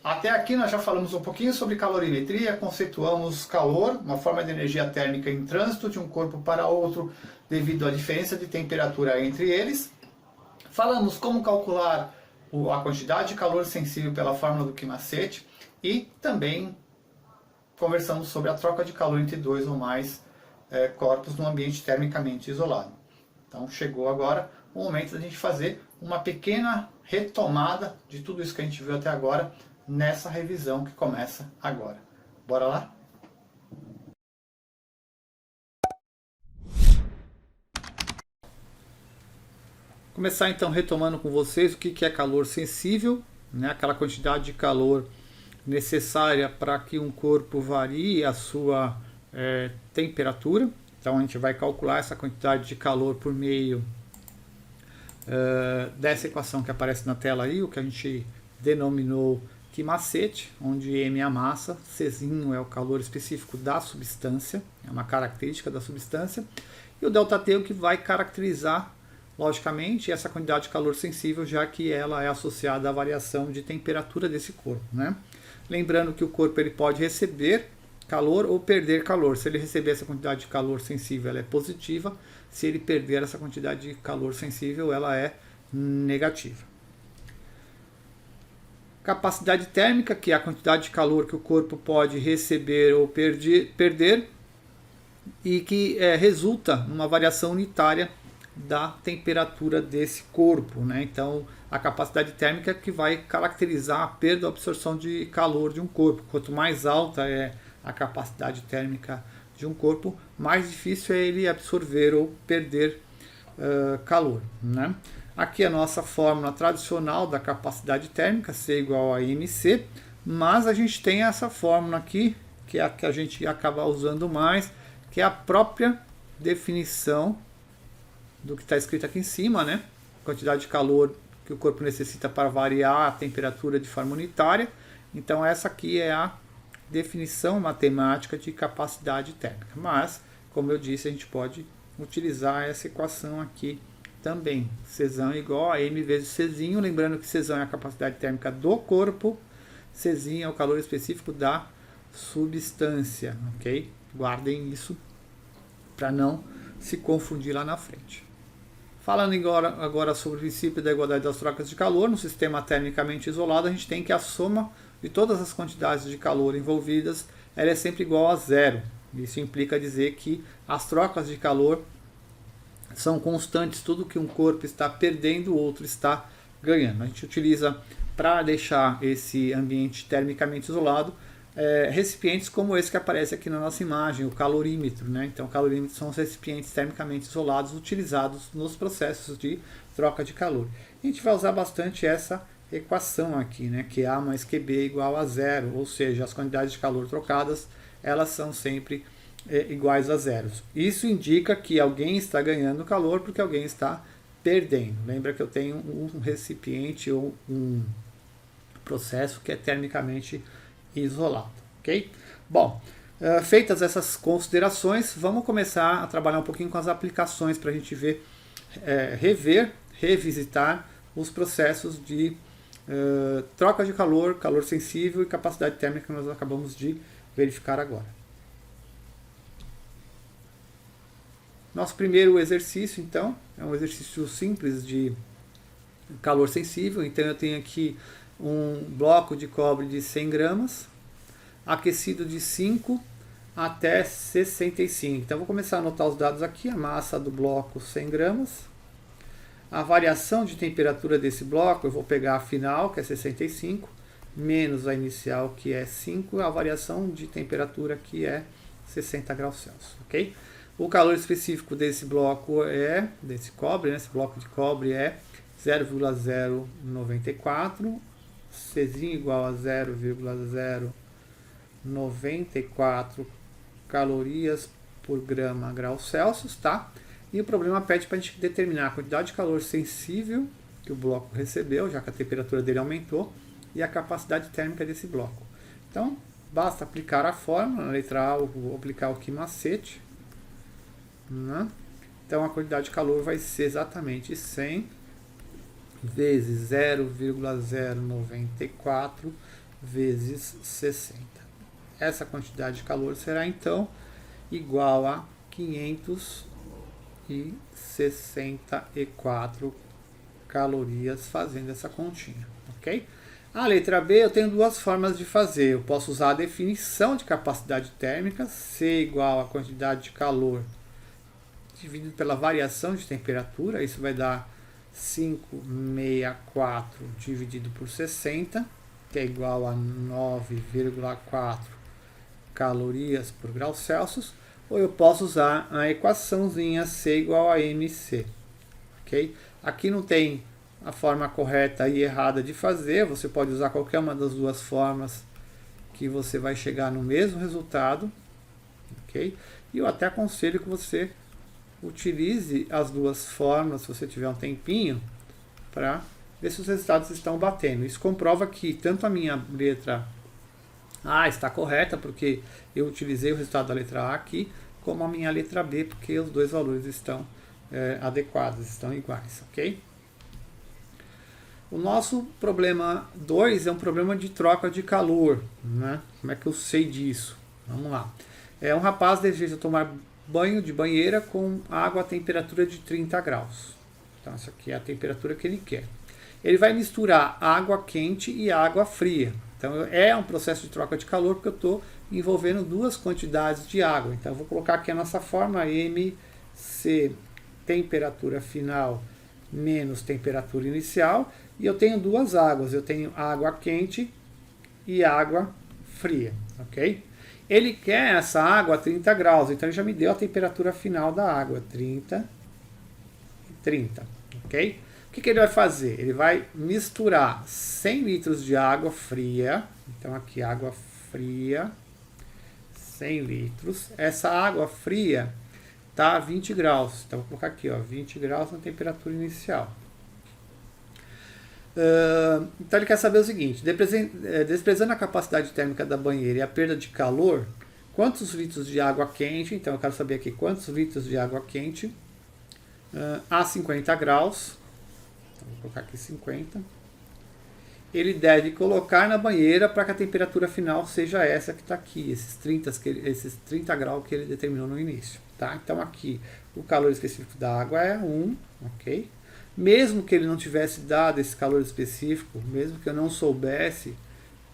Até aqui nós já falamos um pouquinho sobre calorimetria, conceituamos calor, uma forma de energia térmica em trânsito de um corpo para outro devido à diferença de temperatura entre eles. Falamos como calcular a quantidade de calor sensível pela fórmula do Quimacete e também conversamos sobre a troca de calor entre dois ou mais corpos num ambiente termicamente isolado. Então chegou agora o momento da gente fazer uma pequena retomada de tudo isso que a gente viu até agora nessa revisão que começa agora. Bora lá? Começar então retomando com vocês o que é calor sensível, né? Aquela quantidade de calor necessária para que um corpo varie a sua temperatura. Então a gente vai calcular essa quantidade de calor por meio dessa equação que aparece na tela aí, o que a gente denominou Quimacete, onde M é a massa, Czinho é o calor específico da substância, é uma característica da substância, e o ΔT é o que vai caracterizar, logicamente, essa quantidade de calor sensível, já que ela é associada à variação de temperatura desse corpo, né? Lembrando que o corpo ele pode receber calor ou perder calor. Se ele receber essa quantidade de calor sensível, ela é positiva. Se ele perder essa quantidade de calor sensível, ela é negativa. Capacidade térmica, que é a quantidade de calor que o corpo pode receber ou perder, e que resulta numa variação unitária da temperatura desse corpo, né? Então, a capacidade térmica que vai caracterizar a perda ou absorção de calor de um corpo. Quanto mais alta é a capacidade térmica de um corpo, mais difícil é ele absorver ou perder calor, né? Aqui a nossa fórmula tradicional da capacidade térmica, C igual a MC, mas a gente tem essa fórmula aqui, que é a que a gente acaba usando mais, que é a própria definição do que está escrito aqui em cima, né? Quantidade de calor que o corpo necessita para variar a temperatura de forma unitária. Então essa aqui é a definição matemática de capacidade térmica. Mas, como eu disse, a gente pode utilizar essa equação aqui também. Czão é igual a M vezes Czinho, lembrando que Czão é a capacidade térmica do corpo, Czinho é o calor específico da substância, ok? Guardem isso para não se confundir lá na frente. Falando agora sobre o princípio da igualdade das trocas de calor, no sistema termicamente isolado, a gente tem que a soma de todas as quantidades de calor envolvidas ela é sempre igual a zero. Isso implica dizer que as trocas de calor são constantes, tudo que um corpo está perdendo, o outro está ganhando. A gente utiliza, para deixar esse ambiente termicamente isolado, recipientes como esse que aparece aqui na nossa imagem, o calorímetro, né? Então, calorímetros são os recipientes termicamente isolados utilizados nos processos de troca de calor. A gente vai usar bastante essa equação aqui, né? Que A mais QB igual a zero, ou seja, as quantidades de calor trocadas, elas são sempre iguais a zero. Isso indica que alguém está ganhando calor porque alguém está perdendo. Lembra que eu tenho um recipiente ou um processo que é termicamente isolado, ok? Bom, feitas essas considerações, vamos começar a trabalhar um pouquinho com as aplicações para a gente ver, revisitar os processos de troca de calor, calor sensível e capacidade térmica que nós acabamos de verificar agora. Nosso primeiro exercício, então, é um exercício simples de calor sensível. Então eu tenho aqui um bloco de cobre de 100 gramas, aquecido de 5 até 65. Então vou começar a anotar os dados aqui. A massa do bloco 100 gramas. A variação de temperatura desse bloco, eu vou pegar a final, que é 65, menos a inicial, que é 5, a variação de temperatura, que é 60 graus Celsius, ok? O calor específico desse bloco desse cobre, né? Esse bloco de cobre é 0,094, Czinho igual a 0,094 calorias por grama grau Celsius, tá? E o problema pede para a gente determinar a quantidade de calor sensível que o bloco recebeu, já que a temperatura dele aumentou, e a capacidade térmica desse bloco. Então, basta aplicar a fórmula, na letra A, vou aplicar o Quimacete, né? Então, a quantidade de calor vai ser exatamente 100 vezes 0,094 vezes 60. Essa quantidade de calor será então igual a 564 calorias, fazendo essa continha, ok? A letra B eu tenho duas formas de fazer. Eu posso usar a definição de capacidade térmica, C igual a quantidade de calor dividido pela variação de temperatura, isso vai dar 564 dividido por 60, que é igual a 9,4 calorias por grau Celsius, ou eu posso usar a equaçãozinha C igual a mc, ok? Aqui não tem a forma correta e errada de fazer, você pode usar qualquer uma das duas formas que você vai chegar no mesmo resultado, ok? E eu até aconselho que você utilize as duas formas, se você tiver um tempinho, para ver se os resultados estão batendo. Isso comprova que tanto a minha letra A está correta, porque eu utilizei o resultado da letra A aqui, como a minha letra B, porque os dois valores estão adequados, estão iguais, ok? O nosso problema 2 é um problema de troca de calor, né? Como é que eu sei disso? Vamos lá. Um rapaz deseja tomar banho de banheira com água a temperatura de 30 graus. Então, essa aqui é a temperatura que ele quer. Ele vai misturar água quente e água fria. Então, é um processo de troca de calor, porque eu estou envolvendo duas quantidades de água. Então, eu vou colocar aqui a nossa forma MC, temperatura final menos temperatura inicial, e eu tenho duas águas, eu tenho água quente e água fria, ok? Ele quer essa água a 30 graus, então ele já me deu a temperatura final da água, 30 e 30, ok? O que ele vai fazer? Ele vai misturar 100 litros de água fria, então aqui água fria, 100 litros, essa água fria está a 20 graus. Então, vou colocar aqui, ó, 20 graus na temperatura inicial. Então, ele quer saber o seguinte: desprezando a capacidade térmica da banheira e a perda de calor, quantos litros de água quente, então eu quero saber aqui quantos litros de água quente a 50 graus, então, vou colocar aqui 50, ele deve colocar na banheira para que a temperatura final seja essa que está aqui, esses 30 graus que ele determinou no início. Tá? Então aqui o calor específico da água é 1, ok? Mesmo que ele não tivesse dado esse calor específico, mesmo que eu não soubesse,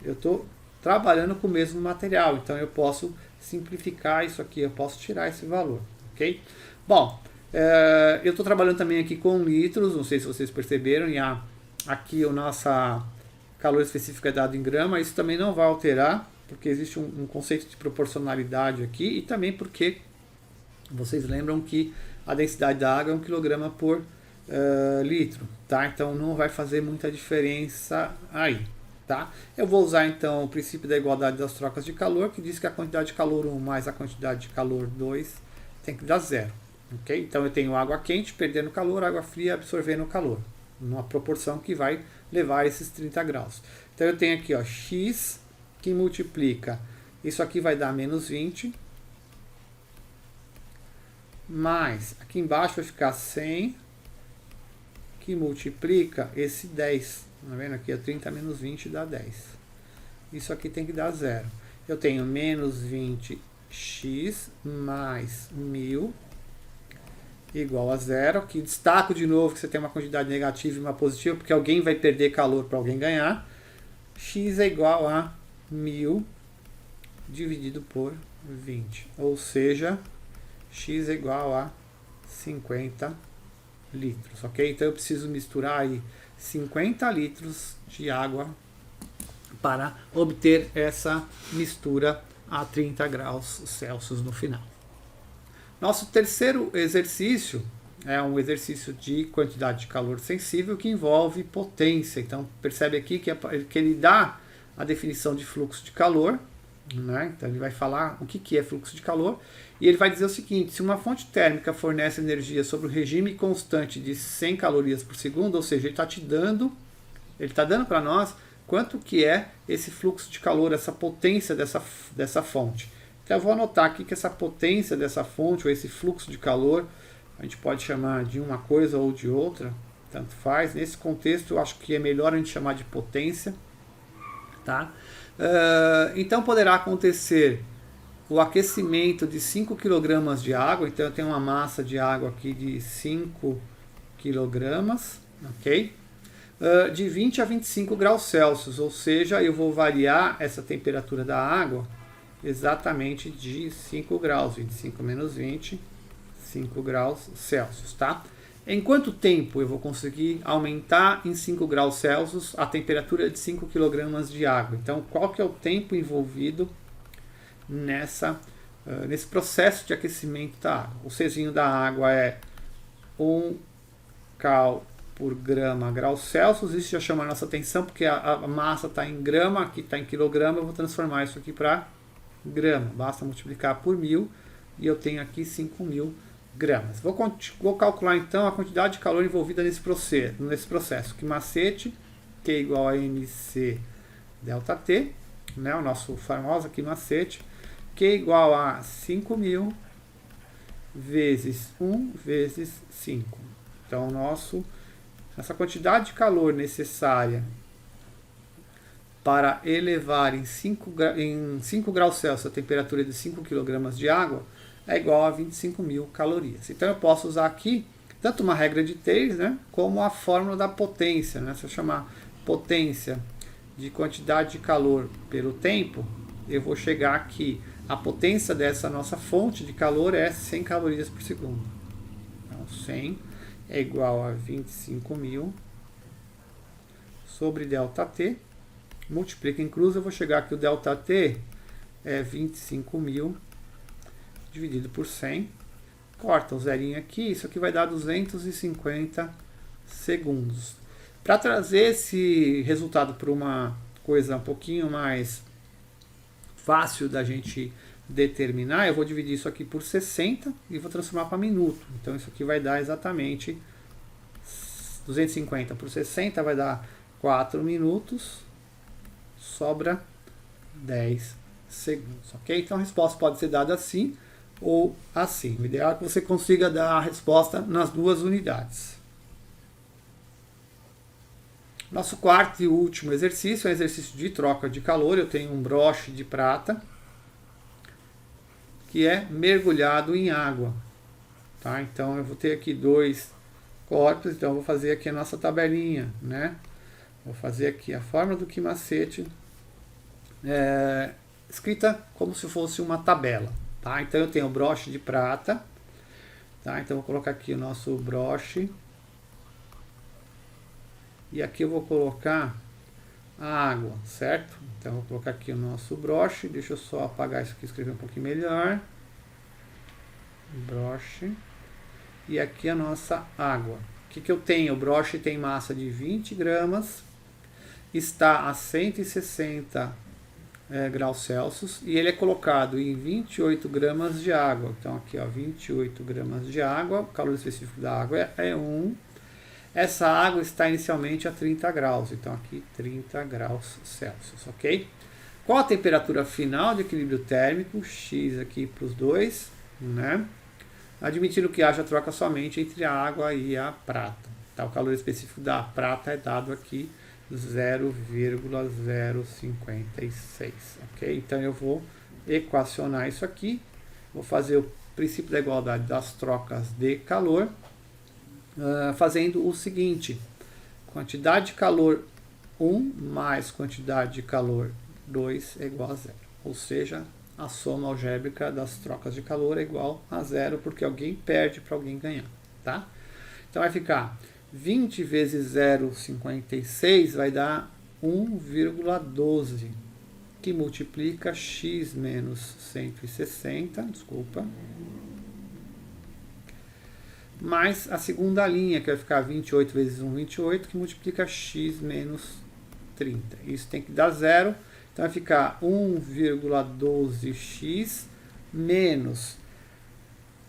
eu estou trabalhando com o mesmo material, então eu posso simplificar isso aqui, eu posso tirar esse valor, ok? Bom, eu estou trabalhando também aqui com litros, não sei se vocês perceberam, e aqui o nosso calor específico é dado em grama, isso também não vai alterar, porque existe um conceito de proporcionalidade aqui, e também porque vocês lembram que a densidade da água é 1 kg por litro, tá? Então não vai fazer muita diferença aí, tá? Eu vou usar então o princípio da igualdade das trocas de calor, que diz que a quantidade de calor 1 mais a quantidade de calor 2 tem que dar 0, ok? Então eu tenho água quente perdendo calor, água fria absorvendo calor, numa proporção que vai levar a esses 30 graus. Então eu tenho aqui, ó, x que multiplica, isso aqui vai dar menos 20, mais, aqui embaixo vai ficar 100, que multiplica esse 10. Tá vendo aqui? 30 menos 20 dá 10. Isso aqui tem que dar 0. Eu tenho menos 20x mais 1000 igual a 0. Aqui destaco de novo que você tem uma quantidade negativa e uma positiva, porque alguém vai perder calor para alguém ganhar. X é igual a 1000 dividido por 20. Ou seja, x é igual a 50 litros, ok? Então eu preciso misturar aí 50 litros de água para obter essa mistura a 30 graus Celsius no final. Nosso terceiro exercício é um exercício de quantidade de calor sensível que envolve potência. Então percebe aqui que ele dá a definição de fluxo de calor, né? Então ele vai falar o que é fluxo de calor, e ele vai dizer o seguinte: se uma fonte térmica fornece energia sobre o regime constante de 100 calorias por segundo, ou seja, ele está dando para nós quanto que é esse fluxo de calor, essa potência dessa fonte. Então eu vou anotar aqui que essa potência dessa fonte, ou esse fluxo de calor, a gente pode chamar de uma coisa ou de outra, tanto faz. Nesse contexto eu acho que é melhor a gente chamar de potência, Tá? Então poderá acontecer o aquecimento de 5 kg de água. Então eu tenho uma massa de água aqui de 5 kg, ok? De 20 a 25 graus Celsius, ou seja, eu vou variar essa temperatura da água exatamente de 5 graus, 25 menos 20, 5 graus Celsius, tá? Em quanto tempo eu vou conseguir aumentar em 5 graus Celsius a temperatura de 5 kg de água? Então, qual que é o tempo envolvido nesse processo de aquecimento da água? O Czinho da água é 1 cal por grama Celsius. Isso já chama a nossa atenção, porque a massa está em grama, aqui está em quilograma. Eu vou transformar isso aqui para grama. Basta multiplicar por 1000 e eu tenho aqui 5.000 gramas. Vou calcular então a quantidade de calor envolvida nesse processo. Que macete, Q igual a MC delta T, né? O nosso famoso aqui macete, Q igual a 5.000 vezes 1 vezes 5. Então, essa quantidade de calor necessária para elevar em 5 graus Celsius a temperatura de 5 kg de água é igual a 25.000 calorias. Então eu posso usar aqui tanto uma regra de Taylor, né, como a fórmula da potência. Né? Se eu chamar potência de quantidade de calor pelo tempo, eu vou chegar aqui. A potência dessa nossa fonte de calor é 100 calorias por segundo. Então 100 é igual a 25.000 sobre ΔT. Multiplica em cruz, eu vou chegar aqui, o ΔT é 25.000 dividido por 100. Corta o zerinho aqui, isso aqui vai dar 250 segundos. Para trazer esse resultado para uma coisa um pouquinho mais fácil da gente determinar, eu vou dividir isso aqui por 60 e vou transformar para minuto. Então isso aqui vai dar exatamente 250 por 60, vai dar 4 minutos, sobra 10 segundos, ok? Então a resposta pode ser dada assim ou assim. O ideal é que você consiga dar a resposta nas duas unidades. Nosso quarto e último exercício é um exercício de troca de calor. Eu tenho um broche de prata que é mergulhado em água. Tá? Então eu vou ter aqui 2 corpos, então eu vou fazer aqui a nossa tabelinha, né? Vou fazer aqui a fórmula do que macete, escrita como se fosse uma tabela. Tá? Então eu tenho o broche de prata, tá? Então eu vou colocar aqui o nosso broche, e aqui eu vou colocar a água, certo? Então eu vou colocar aqui o nosso broche, deixa eu só apagar isso aqui, escrever um pouquinho melhor, broche, e aqui a nossa água. O que eu tenho? O broche tem massa de 20 gramas, está a 160 graus Celsius e ele é colocado em 28 gramas de água. Então aqui, ó, 28 gramas de água, o calor específico da água é 1. Essa água está inicialmente a 30 graus, então aqui 30 graus Celsius, ok? Qual a temperatura final de equilíbrio térmico? X aqui para os dois, né? Admitindo que haja troca somente entre a água e a prata. Tá? O calor específico da prata é dado aqui 0,056, ok? Então eu vou equacionar isso aqui, vou fazer o princípio da igualdade das trocas de calor, fazendo o seguinte: quantidade de calor 1 mais quantidade de calor 2 é igual a 0, ou seja, a soma algébrica das trocas de calor é igual a 0, porque alguém perde para alguém ganhar, tá? Então vai ficar 20 vezes 0,56 vai dar 1,12, que multiplica x menos 160, desculpa, mais a segunda linha, que vai ficar 28 vezes 1, 28, que multiplica x menos 30. Isso tem que dar 0, então vai ficar 1,12x menos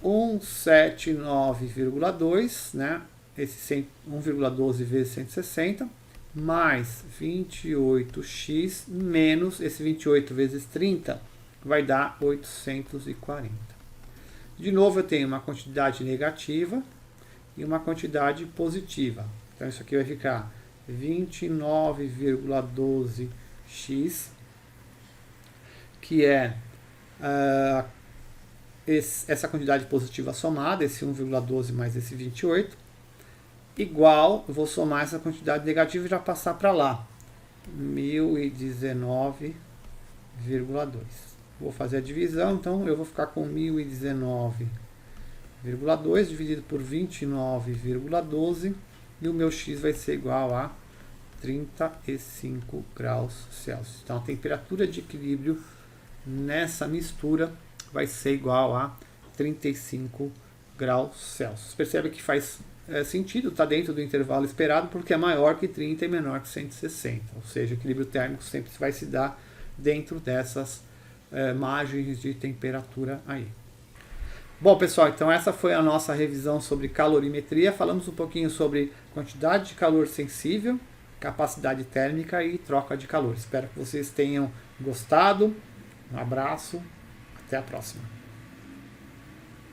179,2, né? Esse 1,12 vezes 160, mais 28x menos esse 28 vezes 30, vai dar 840. De novo, eu tenho uma quantidade negativa e uma quantidade positiva. Então, isso aqui vai ficar 29,12x X, que é essa quantidade positiva somada, esse 1,12 mais esse 28, igual, eu vou somar essa quantidade negativa e já passar para lá, 1019,2. Vou fazer a divisão, então eu vou ficar com 1019,2 dividido por 29,12 e o meu x vai ser igual a 35 graus Celsius. Então a temperatura de equilíbrio nessa mistura vai ser igual a 35 graus Celsius. Percebe que faz sentido, está dentro do intervalo esperado, porque é maior que 30 e menor que 160. Ou seja, o equilíbrio térmico sempre vai se dar dentro dessas margens de temperatura aí. Bom, pessoal, então essa foi a nossa revisão sobre calorimetria. Falamos um pouquinho sobre quantidade de calor sensível, capacidade térmica e troca de calor. Espero que vocês tenham gostado. Um abraço, até a próxima.